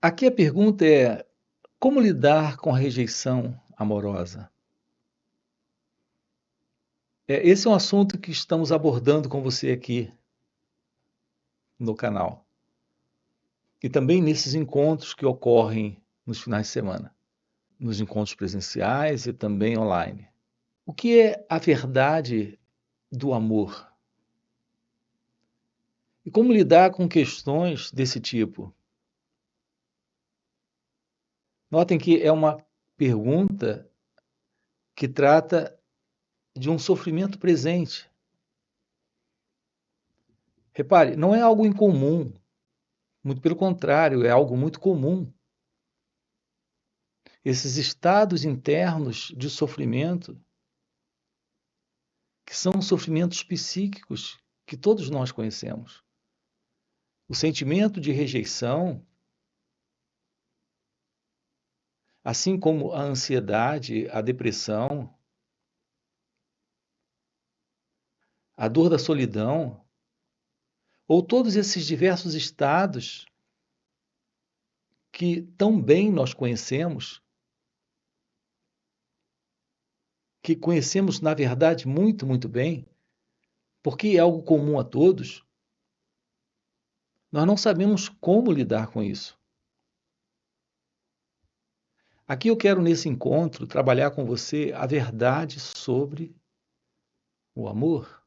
Aqui a pergunta é: como lidar com a rejeição amorosa? Esse é um assunto que estamos abordando com você aqui no canal. E também nesses encontros que ocorrem nos finais de semana, nos encontros presenciais e também online. O que é a verdade do amor? E como lidar com questões desse tipo? Notem que é uma pergunta que trata de um sofrimento presente. Repare, não é algo incomum, muito pelo contrário, é algo muito comum. Esses estados internos de sofrimento, que são sofrimentos psíquicos que todos nós conhecemos. O sentimento de rejeição, assim como a ansiedade, a depressão, a dor da solidão, ou todos esses diversos estados que tão bem nós conhecemos, que conhecemos, na verdade, muito, muito bem, porque é algo comum a todos, nós não sabemos como lidar com isso. Aqui eu quero, nesse encontro, trabalhar com você a verdade sobre o amor.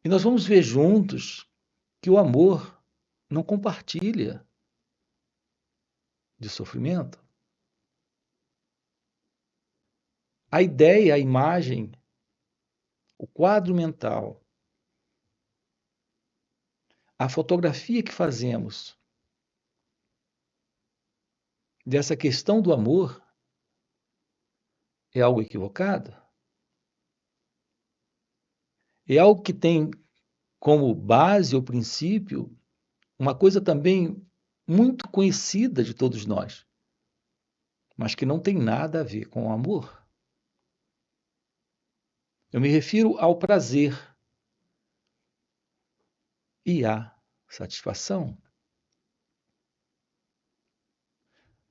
E nós vamos ver juntos que o amor não compartilha de sofrimento. A ideia, a imagem, o quadro mental, a fotografia que fazemos dessa questão do amor é algo equivocado. É algo que tem como base ou princípio uma coisa também muito conhecida de todos nós, mas que não tem nada a ver com o amor. Eu me refiro ao prazer e à satisfação.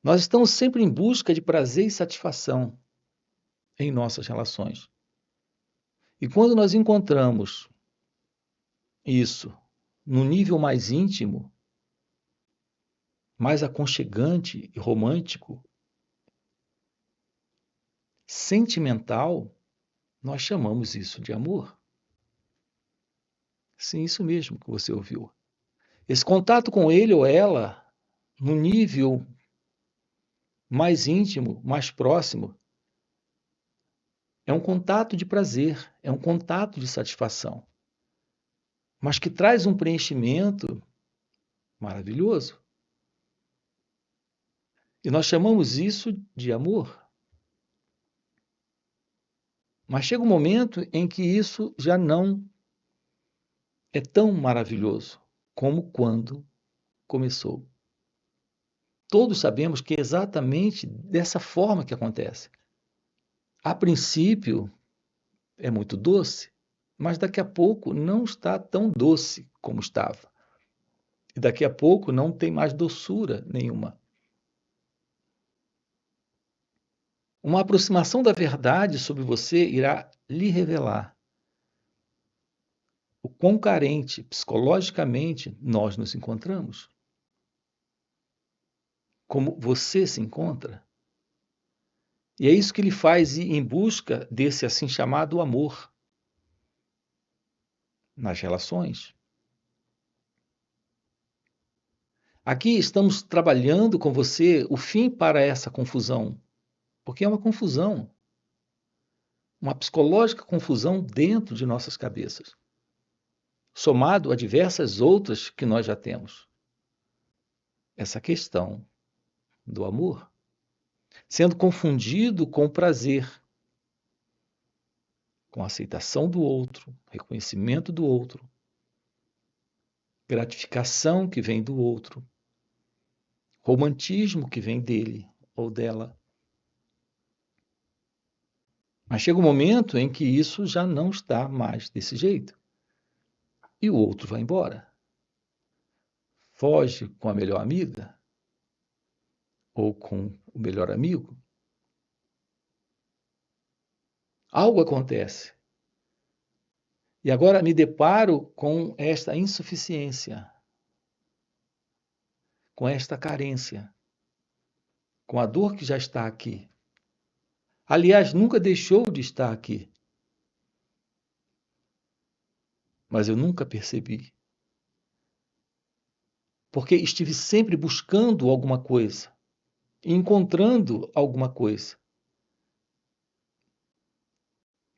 Nós estamos sempre em busca de prazer e satisfação em nossas relações. E quando nós encontramos isso no nível mais íntimo, mais aconchegante e romântico, sentimental, nós chamamos isso de amor. Sim, isso mesmo que você ouviu. Esse contato com ele ou ela, no nível mais íntimo, mais próximo, é um contato de prazer, é um contato de satisfação, mas que traz um preenchimento maravilhoso. E nós chamamos isso de amor. Mas chega um momento em que isso já não é tão maravilhoso como quando começou. Todos sabemos que é exatamente dessa forma que acontece. A princípio, é muito doce, mas daqui a pouco não está tão doce como estava. E daqui a pouco não tem mais doçura nenhuma. Uma aproximação da verdade sobre você irá lhe revelar o quão carente psicologicamente nós nos encontramos. Como você se encontra. E é isso que ele faz ir em busca desse assim chamado amor nas relações. Aqui estamos trabalhando com você o fim para essa confusão, porque é uma confusão, uma psicológica confusão dentro de nossas cabeças, somado a diversas outras que nós já temos. Essa questão do amor, sendo confundido com o prazer, com a aceitação do outro, reconhecimento do outro, gratificação que vem do outro, romantismo que vem dele ou dela. Mas chega um momento em que isso já não está mais desse jeito. E o outro vai embora. foge com a melhor amiga ou com o melhor amigo, algo acontece. E agora me deparo com esta insuficiência, com esta carência, com a dor que já está aqui. Aliás, nunca deixou de estar aqui, mas eu nunca percebi. Porque estive sempre buscando alguma coisa, encontrando alguma coisa.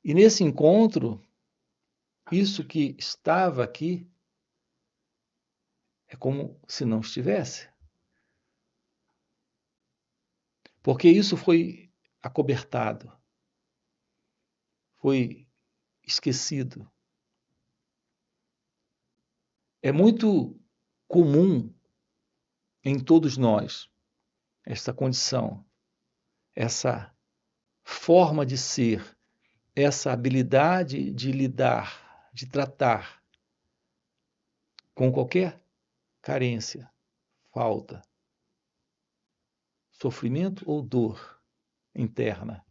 E nesse encontro, isso que estava aqui é como se não estivesse. Porque isso foi acobertado, foi esquecido. É muito comum em todos nós essa condição, essa forma de ser, essa habilidade de lidar, de tratar com qualquer carência, falta, sofrimento ou dor interna.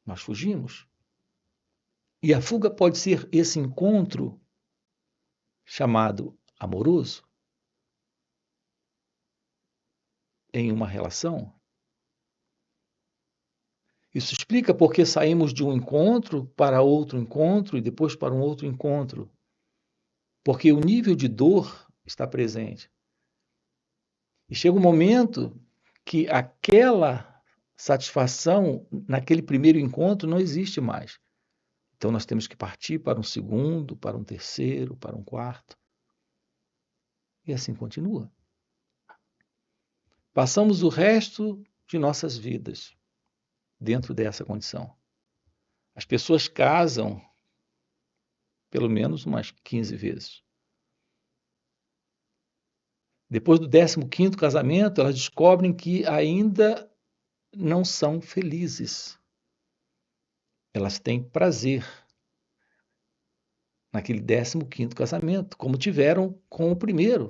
Nós fugimos. E a fuga pode ser esse encontro chamado amoroso em uma relação. Isso explica porque saímos de um encontro para outro encontro e depois para um outro encontro. Porque o nível de dor está presente. E chega um momento que aquela satisfação naquele primeiro encontro não existe mais. Então nós temos que partir para um segundo, para um terceiro, para um quarto. E assim continua. Passamos o resto de nossas vidas dentro dessa condição. As pessoas casam pelo menos umas 15 vezes. Depois do 15º casamento, elas descobrem que ainda não são felizes. Elas têm prazer naquele 15º casamento, como tiveram com o primeiro.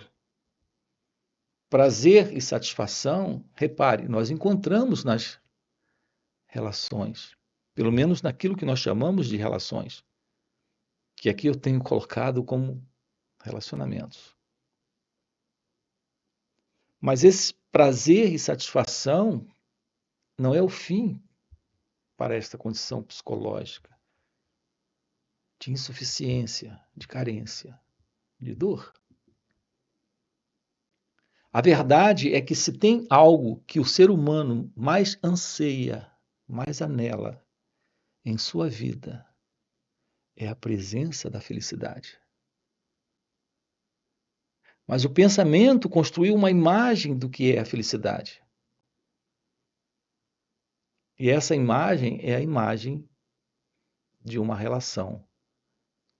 Prazer e satisfação, repare, nós encontramos nas relações, pelo menos naquilo que nós chamamos de relações, que aqui eu tenho colocado como relacionamentos. Mas esse prazer e satisfação não é o fim para esta condição psicológica de insuficiência, de carência, de dor. A verdade é que se tem algo que o ser humano mais anseia, mais anela em sua vida, é a presença da felicidade. Mas o pensamento construiu uma imagem do que é a felicidade. E essa imagem é a imagem de uma relação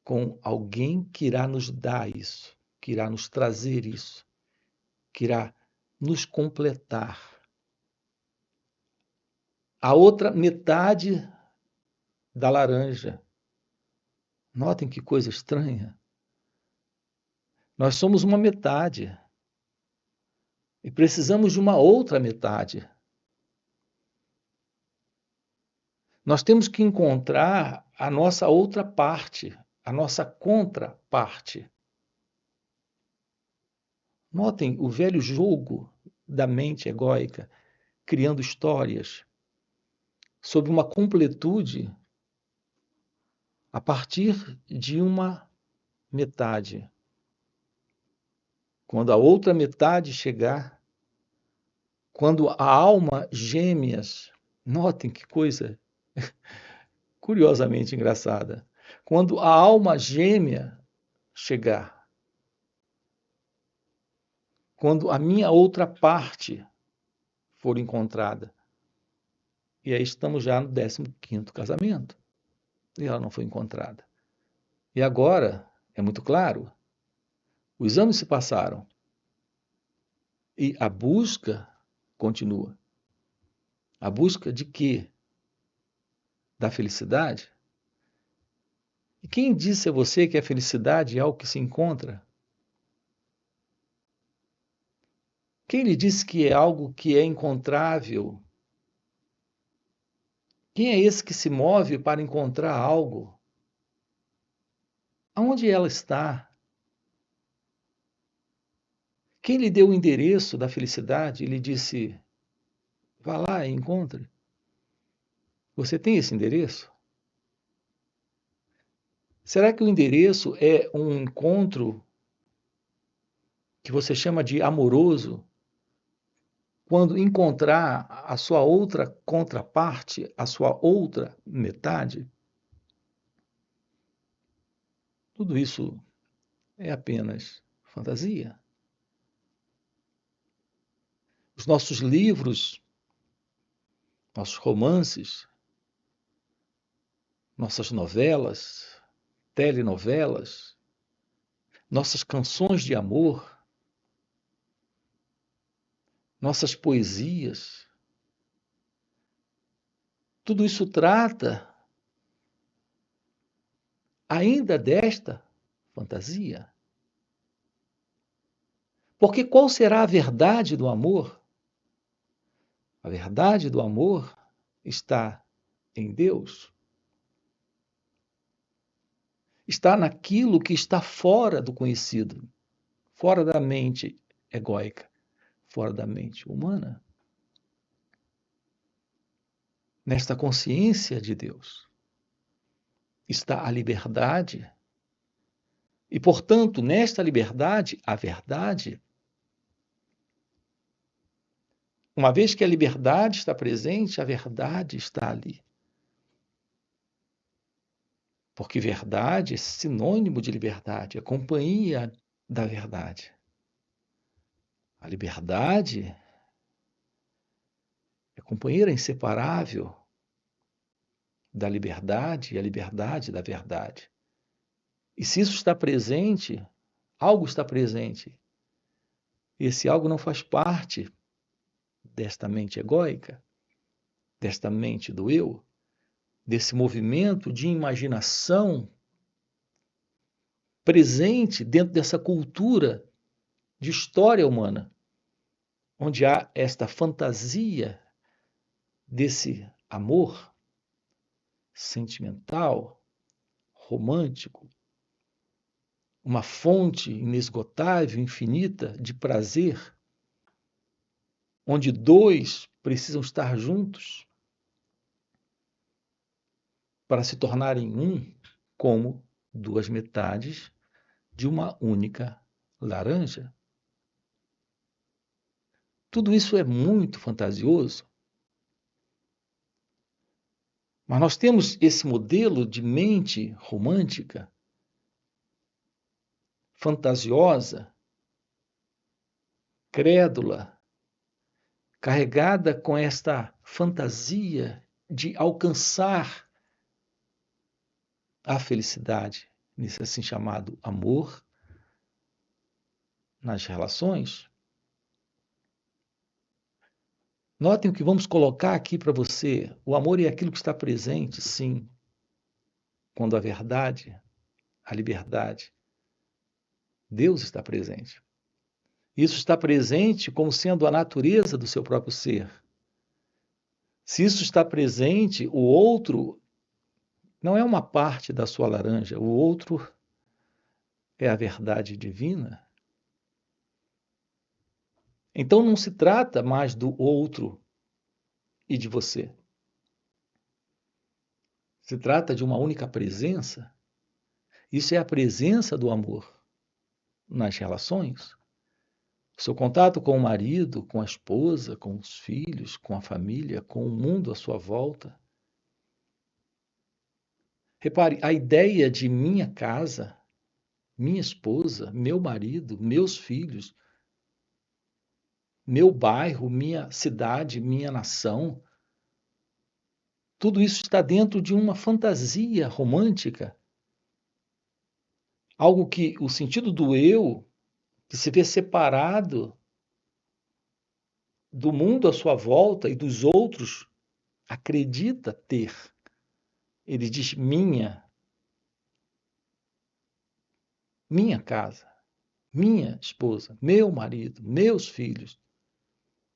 com alguém que irá nos dar isso, que irá nos trazer isso, que irá nos completar. A outra metade da laranja. Notem que coisa estranha. Nós somos uma metade e precisamos de uma outra metade. Nós temos que encontrar a nossa outra parte, a nossa contraparte. Notem o velho jogo da mente egóica, criando histórias sobre uma completude a partir de uma metade. Quando a outra metade chegar, quando a alma gêmeas, notem que coisa curiosamente engraçada, quando a alma gêmea chegar, quando a minha outra parte for encontrada, e aí estamos já no 15º casamento, e ela não foi encontrada. E agora, é muito claro, os anos se passaram e a busca continua. A busca de quê? Da felicidade? E quem disse a você que a felicidade é algo que se encontra? Quem lhe disse que é algo que é encontrável? Quem é esse que se move para encontrar algo? Aonde ela está? Quem lhe deu o endereço da felicidade e lhe disse: vá lá e encontre? Você tem esse endereço? Será que o endereço é um encontro que você chama de amoroso, quando encontrar a sua outra contraparte, a sua outra metade? Tudo isso é apenas fantasia. Os nossos livros, nossos romances, nossas novelas, telenovelas, nossas canções de amor, nossas poesias, tudo isso trata ainda desta fantasia. Porque qual será a verdade do amor? A verdade do amor está em Deus. Está naquilo que está fora do conhecido, fora da mente egóica, fora da mente humana. Nesta consciência de Deus está a liberdade. E, portanto, nesta liberdade, a verdade. Uma vez que a liberdade está presente, a verdade está ali. Porque verdade é sinônimo de liberdade, é companhia da verdade. A liberdade é companheira inseparável da liberdade e a liberdade da verdade. E se isso está presente, algo está presente. E esse algo não faz parte desta mente egóica, desta mente do eu, desse movimento de imaginação presente dentro dessa cultura de história humana, onde há esta fantasia desse amor sentimental, romântico, uma fonte inesgotável, infinita de prazer, onde dois precisam estar juntos para se tornarem um, como duas metades de uma única laranja. Tudo isso é muito fantasioso, mas nós temos esse modelo de mente romântica, fantasiosa, crédula, carregada com esta fantasia de alcançar a felicidade, nesse assim chamado amor, nas relações. Notem o que vamos colocar aqui para você. O amor é aquilo que está presente, sim, quando a verdade, a liberdade, Deus está presente. Isso está presente como sendo a natureza do seu próprio ser. Se isso está presente, o outro não é uma parte da sua laranja, o outro é a verdade divina. Então não se trata mais do outro e de você. Se trata de uma única presença. Isso é a presença do amor nas relações. O seu contato com o marido, com a esposa, com os filhos, com a família, com o mundo à sua volta. Repare, a ideia de minha casa, minha esposa, meu marido, meus filhos, meu bairro, minha cidade, minha nação, tudo isso está dentro de uma fantasia romântica. Algo que o sentido do eu, que se vê separado do mundo à sua volta e dos outros, acredita ter. Ele diz minha casa, minha esposa, meu marido, meus filhos.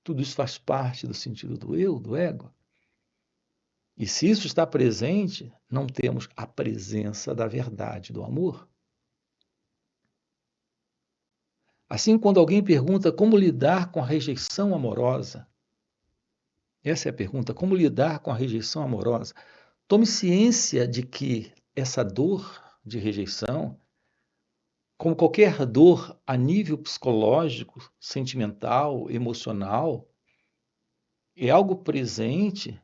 Tudo isso faz parte do sentido do eu, do ego. E se isso está presente, não temos a presença da verdade, do amor. Assim, quando alguém pergunta como lidar com a rejeição amorosa, essa é a pergunta, como lidar com a rejeição amorosa? Tome ciência de que essa dor de rejeição, como qualquer dor a nível psicológico, sentimental, emocional, é algo presente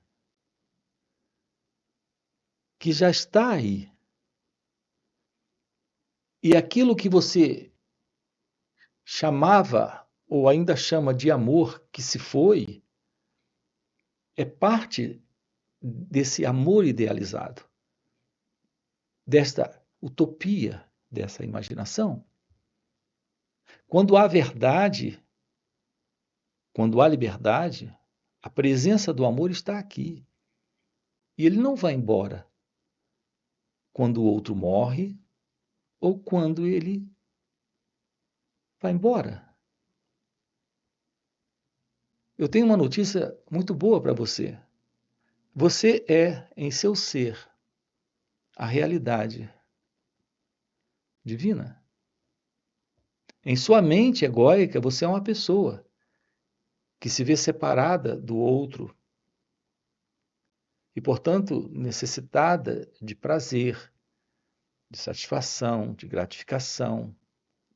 que já está aí. E aquilo que você chamava ou ainda chama de amor que se foi, é parte desse amor idealizado, desta utopia, dessa imaginação. Quando há verdade, quando há liberdade, a presença do amor está aqui. E ele não vai embora quando o outro morre ou quando ele vai embora. Eu tenho uma notícia muito boa para você. Você é, em seu ser, a realidade divina. Em sua mente egóica, você é uma pessoa que se vê separada do outro e, portanto, necessitada de prazer, de satisfação, de gratificação,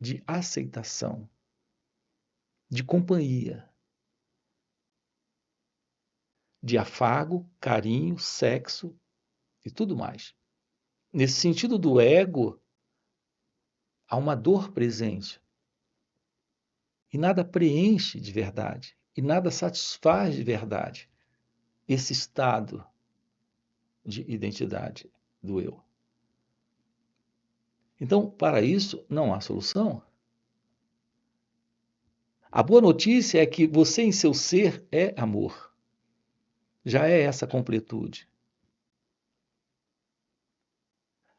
de aceitação, de companhia, de afago, carinho, sexo e tudo mais. Nesse sentido do ego, há uma dor presente e nada preenche de verdade e nada satisfaz de verdade esse estado de identidade do eu. Então, para isso, não há solução. A boa notícia é que você, em seu ser, é amor. Já é essa completude.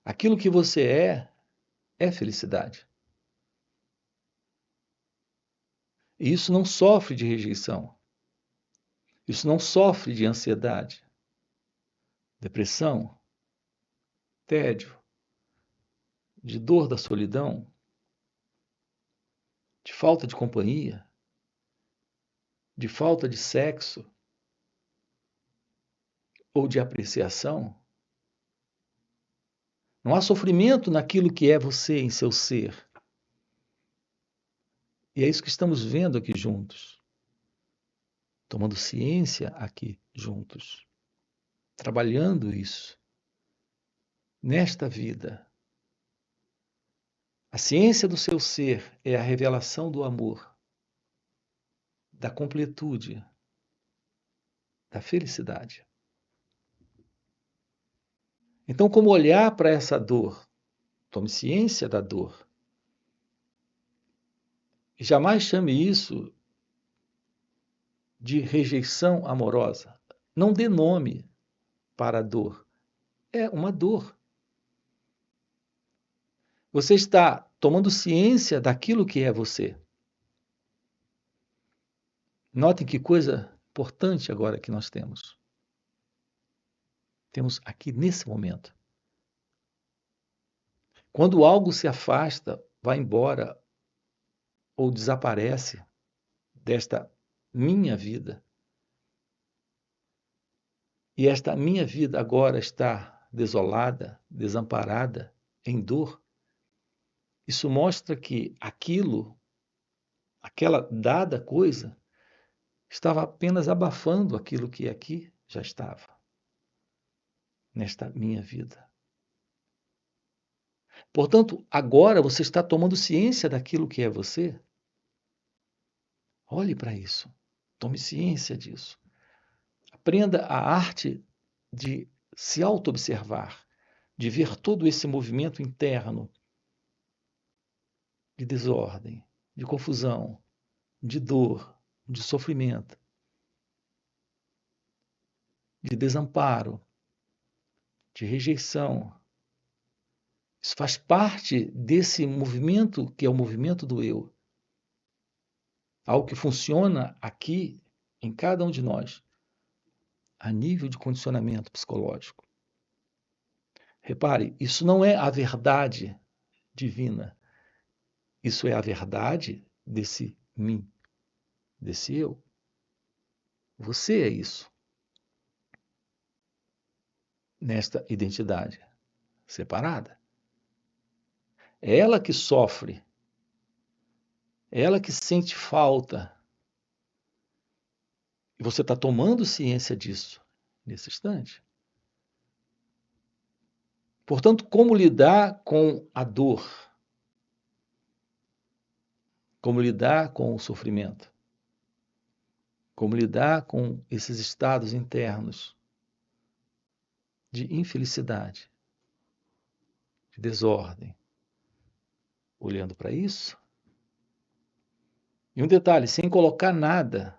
Aquilo que você é felicidade. E isso não sofre de rejeição. Isso não sofre de ansiedade, depressão, tédio, de dor da solidão, de falta de companhia, de falta de sexo ou de apreciação. Não há sofrimento naquilo que é você em seu ser. E é isso que estamos vendo aqui juntos, tomando ciência aqui juntos, trabalhando isso nesta vida. A ciência do seu ser é a revelação do amor, da completude, da felicidade. Então, como olhar para essa dor? Tome ciência da dor. E jamais chame isso de rejeição amorosa. Não dê nome para a dor. É uma dor. Você está tomando ciência daquilo que é você. Notem que coisa importante agora que nós temos. Temos aqui nesse momento. Quando algo se afasta, vai embora ou desaparece desta minha vida, e esta minha vida agora está desolada, desamparada, em dor, isso mostra que aquilo, aquela dada coisa, estava apenas abafando aquilo que aqui já estava, nesta minha vida. Portanto, agora você está tomando ciência daquilo que é você. Olhe para isso. Tome ciência disso. Aprenda a arte de se auto-observar, de ver todo esse movimento interno de desordem, de confusão, de dor, de sofrimento, de desamparo, de rejeição. Isso faz parte desse movimento que é o movimento do eu. Algo que funciona aqui em cada um de nós, a nível de condicionamento psicológico. Repare, isso não é a verdade divina. Isso é a verdade desse mim, desse eu. Você é isso, nesta identidade separada. É ela que sofre, é ela que sente falta. E você está tomando ciência disso nesse instante. Portanto, como lidar com a dor? Como lidar com o sofrimento? Como lidar com esses estados internos de infelicidade, de desordem? Olhando para isso. E um detalhe, sem colocar nada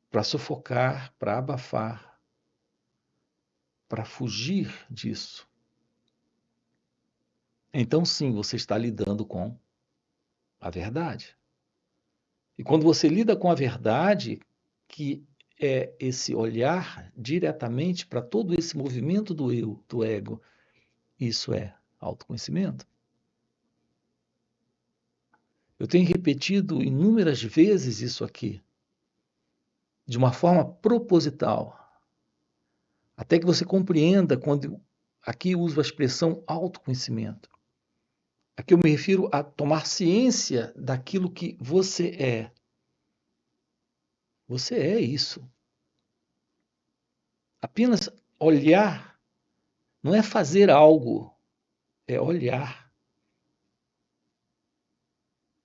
para sufocar, para abafar, para fugir disso. Então, sim, você está lidando com a verdade. E quando você lida com a verdade, que é esse olhar diretamente para todo esse movimento do eu, do ego, isso é autoconhecimento. Eu tenho repetido inúmeras vezes isso aqui, de uma forma proposital, até que você compreenda quando aqui uso a expressão autoconhecimento. Aqui eu me refiro a tomar ciência daquilo que você é. Você é isso. Apenas olhar não é fazer algo, é olhar.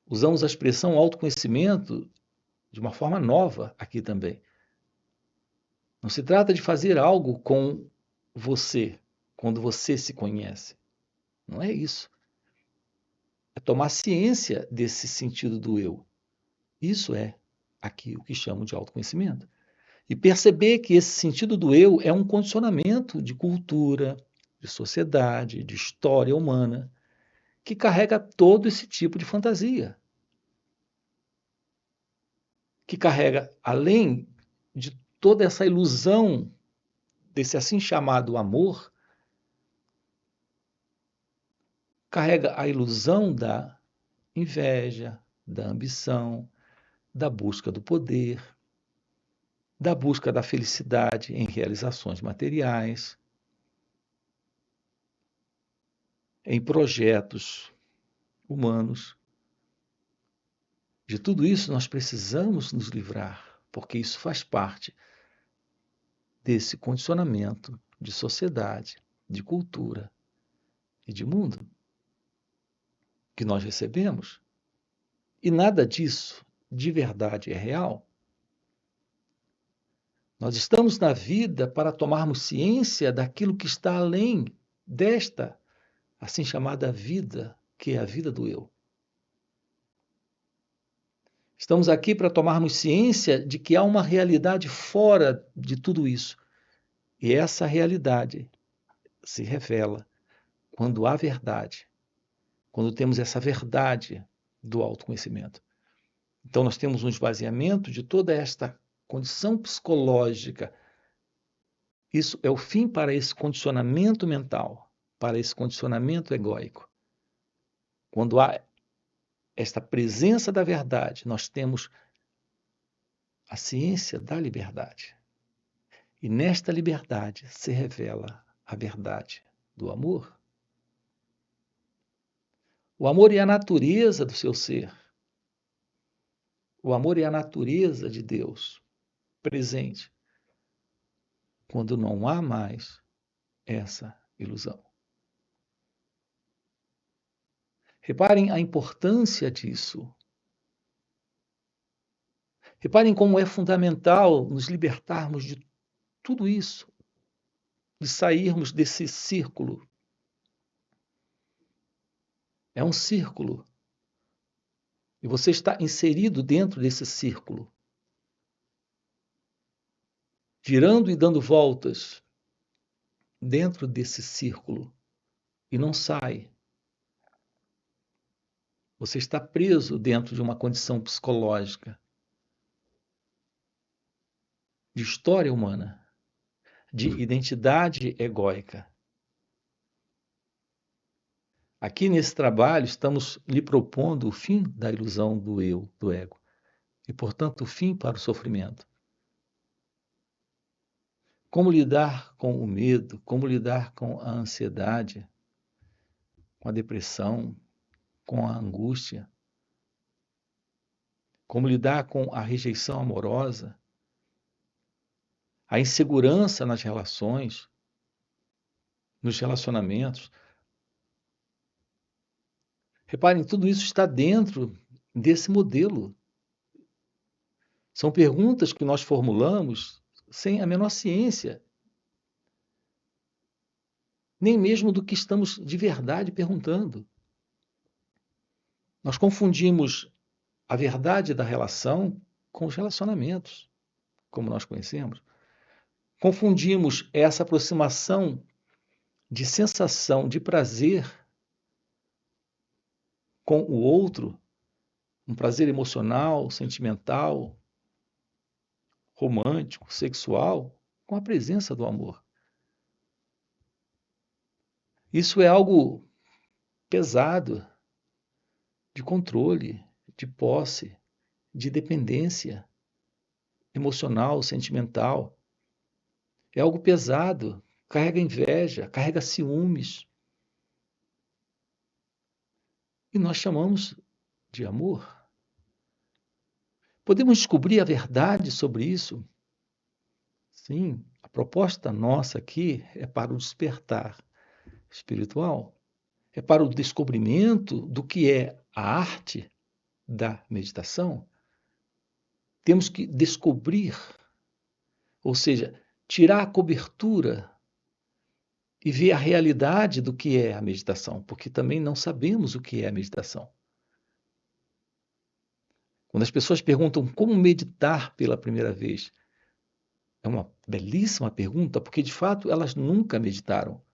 Usamos a expressão autoconhecimento de uma forma nova aqui também. Não se trata de fazer algo com você, quando você se conhece. Não é isso. É tomar ciência desse sentido do eu. Isso é aqui o que chamo de autoconhecimento. E perceber que esse sentido do eu é um condicionamento de cultura, de sociedade, de história humana, que carrega todo esse tipo de fantasia. Que carrega, além de toda essa ilusão desse assim chamado amor, carrega a ilusão da inveja, da ambição, da busca do poder, da busca da felicidade em realizações materiais, em projetos humanos. De tudo isso nós precisamos nos livrar, porque isso faz parte desse condicionamento de sociedade, de cultura e de mundo que nós recebemos. E nada disso de verdade é real. Nós estamos na vida para tomarmos ciência daquilo que está além desta, assim chamada vida, que é a vida do eu. Estamos aqui para tomarmos ciência de que há uma realidade fora de tudo isso. E essa realidade se revela quando há verdade, quando temos essa verdade do autoconhecimento. Então, nós temos um esvaziamento de toda esta condição psicológica. Isso é o fim para esse condicionamento mental, para esse condicionamento egóico. Quando há esta presença da verdade, nós temos a ciência da liberdade. E nesta liberdade se revela a verdade do amor. O amor é a natureza do seu ser. O amor é a natureza de Deus presente, quando não há mais essa ilusão. Reparem a importância disso. Reparem como é fundamental nos libertarmos de tudo isso, de sairmos desse círculo. É um círculo. E você está inserido dentro desse círculo, girando e dando voltas dentro desse círculo e não sai. Você está preso dentro de uma condição psicológica de história humana, de identidade egóica. Aqui nesse trabalho estamos lhe propondo o fim da ilusão do eu, do ego, e, portanto, o fim para o sofrimento. Como lidar com o medo, como lidar com a ansiedade, com a depressão, com a angústia, como lidar com a rejeição amorosa, a insegurança nas relações, nos relacionamentos. Reparem, tudo isso está dentro desse modelo. São perguntas que nós formulamos sem a menor ciência, nem mesmo do que estamos de verdade perguntando. Nós confundimos a verdade da relação com os relacionamentos, como nós conhecemos. Confundimos essa aproximação de sensação de prazer com o outro, um prazer emocional, sentimental, romântico, sexual, com a presença do amor. Isso é algo pesado, de controle, de posse, de dependência emocional, sentimental. É algo pesado, carrega inveja, carrega ciúmes. E nós chamamos de amor. Podemos descobrir a verdade sobre isso? Sim, a proposta nossa aqui é para o despertar espiritual, é para o descobrimento do que é a arte da meditação. Temos que descobrir, ou seja, tirar a cobertura e ver a realidade do que é a meditação, porque também não sabemos o que é a meditação. Quando as pessoas perguntam como meditar pela primeira vez, é uma belíssima pergunta, porque de fato elas nunca meditaram.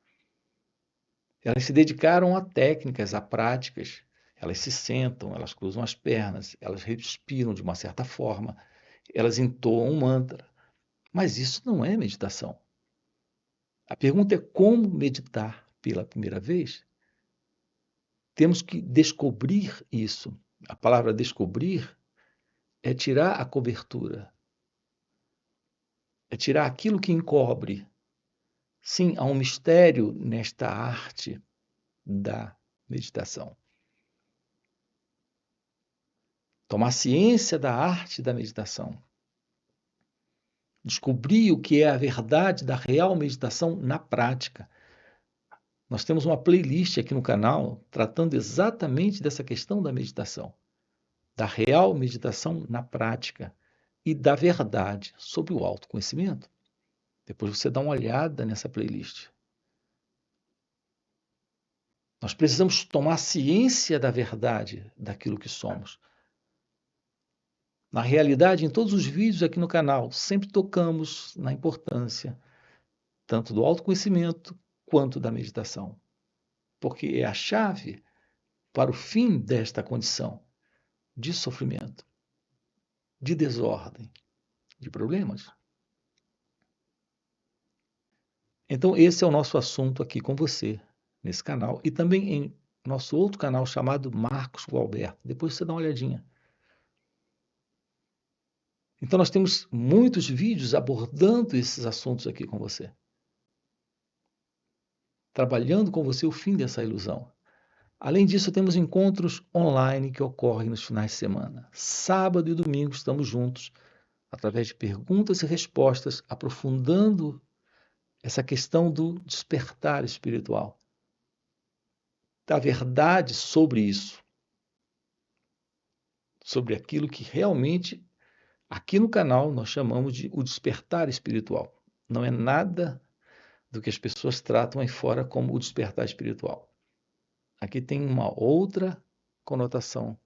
Elas se dedicaram a técnicas, a práticas. Elas se sentam, elas cruzam as pernas, elas respiram de uma certa forma, elas entoam um mantra. Mas isso não é meditação. A pergunta é como meditar pela primeira vez? Temos que descobrir isso. A palavra descobrir é tirar a cobertura, é tirar aquilo que encobre. Sim, há um mistério nesta arte da meditação. Tomar ciência da arte da meditação. Descobrir o que é a verdade da real meditação na prática. Nós temos uma playlist aqui no canal tratando exatamente dessa questão da meditação, da real meditação na prática e da verdade sobre o autoconhecimento. Depois você dá uma olhada nessa playlist. Nós precisamos tomar ciência da verdade daquilo que somos. Na realidade, em todos os vídeos aqui no canal, sempre tocamos na importância tanto do autoconhecimento quanto da meditação, porque é a chave para o fim desta condição de sofrimento, de desordem, de problemas. Então, esse é o nosso assunto aqui com você, nesse canal, e também em nosso outro canal chamado Marcos Gualberto. Depois você dá uma olhadinha. Então, nós temos muitos vídeos abordando esses assuntos aqui com você. Trabalhando com você o fim dessa ilusão. Além disso, temos encontros online que ocorrem nos finais de semana. Sábado e domingo estamos juntos, através de perguntas e respostas, aprofundando essa questão do despertar espiritual, da verdade sobre isso, sobre aquilo que realmente, aqui no canal, nós chamamos de o despertar espiritual. Não é nada do que as pessoas tratam aí fora como o despertar espiritual. Aqui tem uma outra conotação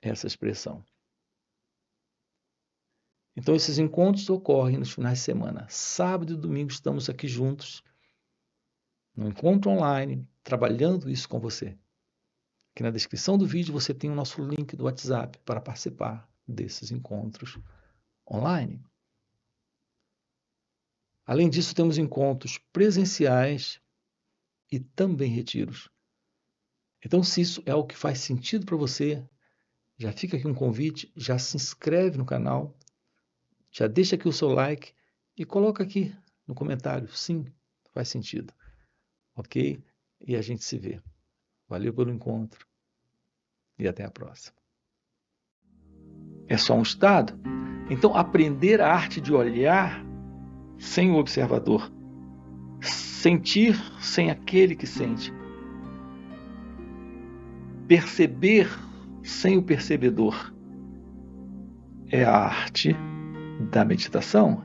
essa expressão. Então, esses encontros ocorrem nos finais de semana. Sábado e domingo estamos aqui juntos, no encontro online, trabalhando isso com você. Aqui na descrição do vídeo você tem o nosso link do WhatsApp para participar desses encontros online. Além disso, temos encontros presenciais e também retiros. Então, se isso é o que faz sentido para você, já fica aqui um convite, já se inscreve no canal, já deixa aqui o seu like e coloca aqui no comentário, sim, faz sentido, ok? E a gente se vê. Valeu pelo encontro e até a próxima. É só um estado? Então, aprender a arte de olhar sem o observador, sentir sem aquele que sente, perceber sem o percebedor, é a arte da meditação.